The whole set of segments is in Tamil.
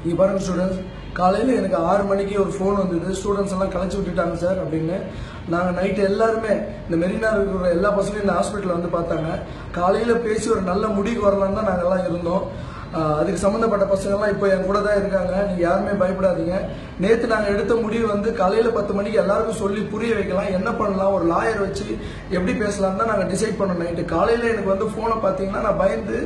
இங்கே பாருங்கள் ஸ்டூடெண்ட்ஸ், காலையில் எனக்கு 6 மணிக்கு ஒரு ஃபோன் வந்தது. ஸ்டூடெண்ட்ஸ் எல்லாம் கலைச்சி விட்டுட்டாங்க சார் அப்படின்னு. நாங்கள் நைட்டு எல்லாருமே இந்த மெரினா இருக்கிற எல்லா பசங்களும் இந்த ஹாஸ்பிட்டலில் வந்து பார்த்தாங்க. காலையில் பேசி ஒரு நல்ல முடிவுக்கு வரலான்னு தான் நாங்கள்லாம் இருந்தோம். அதுக்கு சம்மந்தப்பட்ட பசங்கள்லாம் இப்போ என் கூட தான் இருக்காங்க. நீங்கள் யாருமே பயப்படாதீங்க. நேற்று நாங்கள் எடுத்த முடிவு வந்து காலையில் 10 மணிக்கு எல்லாருக்கும் சொல்லி புரிய வைக்கலாம், என்ன பண்ணலாம், ஒரு லாயர் வச்சு எப்படி பேசலாம்னு தான் நாங்கள் டிசைட் பண்ணோம். நைட்டு காலையில் எனக்கு வந்து ஃபோனை பார்த்தீங்கன்னா நான் பயந்து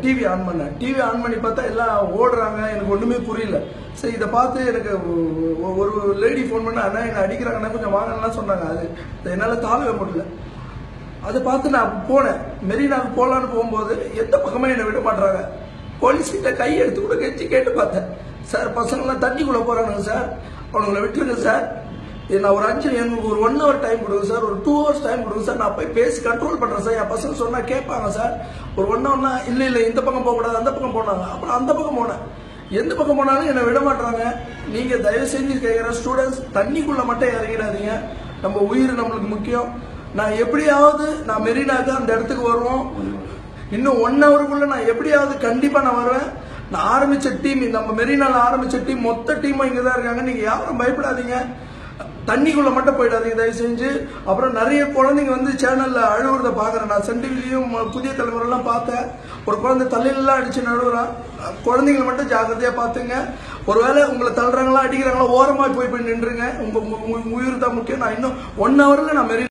டிவி ஆன் பண்ணேன். டிவி ஆன் பண்ணி பார்த்தா எல்லாம் ஓடுறாங்க, எனக்கு ஒன்றுமே புரியல. சரி, இதை பார்த்து எனக்கு ஒரு லேடி ஃபோன் பண்ண, அண்ணா என்னை அடிக்கிறாங்கன்னா கொஞ்சம் வாங்கலாம் சொன்னாங்க. அது என்னால் தாழவே முடியல. அதை பார்த்து நான் போனேன். மெரினாவுக்கு போகலான்னு போகும்போது எந்த பக்கமே என்னை விட மாட்டாங்க. போலீஸ்கிட்ட கை எடுத்து கூட கேட்டு பார்த்தேன். சார், பசங்களாம் தண்ணிக்குள்ளே போகிறானுங்க சார், அவங்கள விட்டுருங்க சார், நான் ஒரு எனக்கு ஒரு 1 hour டைம் கொடுங்க சார், ஒரு 2 hours டைம் கொடுங்க சார், நான் போய் பேசி கண்ட்ரோல் பண்ணுறேன் சார். என் பசங்க சொன்னால் கேட்பாங்க சார். ஒரு 1 hourனா இல்லை இந்த பக்கம் போகக்கூடாது, அந்த பக்கம் போனாங்க. அப்புறம் அந்த பக்கம் போனேன். எந்த பக்கம் போனாலும் என்னை விட மாட்டாங்க. நீங்கள் தயவு செஞ்சு கேட்குற ஸ்டூடெண்ட்ஸ், தண்ணிக்குள்ளே மட்டும் இறங்கிடாதீங்க. நம்ம உயிர் நம்மளுக்கு முக்கியம். நான் எப்படியாவது நான் மெரினாக்கு அந்த இடத்துக்கு வருவோம். இன்னும் 1 hourக்குள்ள நான் எப்படியாவது கண்டிப்பாக நான் வருவேன். நான் ஆரம்பித்த டீம், நம்ம மெரினால ஆரம்பித்த டீம் மொத்த டீமும் இங்கே தான் இருக்காங்க. நீங்கள் யாரும் பயப்படாதீங்க. தண்ணிக்குள்ளே மட்டும் போயிடாதீங்க தயவு செஞ்சு. அப்புறம் நிறைய குழந்தைங்க வந்து சேனலில் அழுவுறதை பார்க்குறேன். நான் சன் டிவிலையும் புதிய தலைமுறைலாம் பார்த்தேன். ஒரு குழந்தை தலையிலலாம் அடித்து நழுவுறான். குழந்தைங்களை மட்டும் ஜாக்கிரதையாக பார்த்துங்க. ஒருவேளை உங்களை தள்ளுறாங்களா அடிக்கிறாங்களா, ஓரமாக போய் நின்றுங்க. உங்கள் உயிர் தான் முக்கியம். நான் இன்னும் 1 hourல நான் மெரினா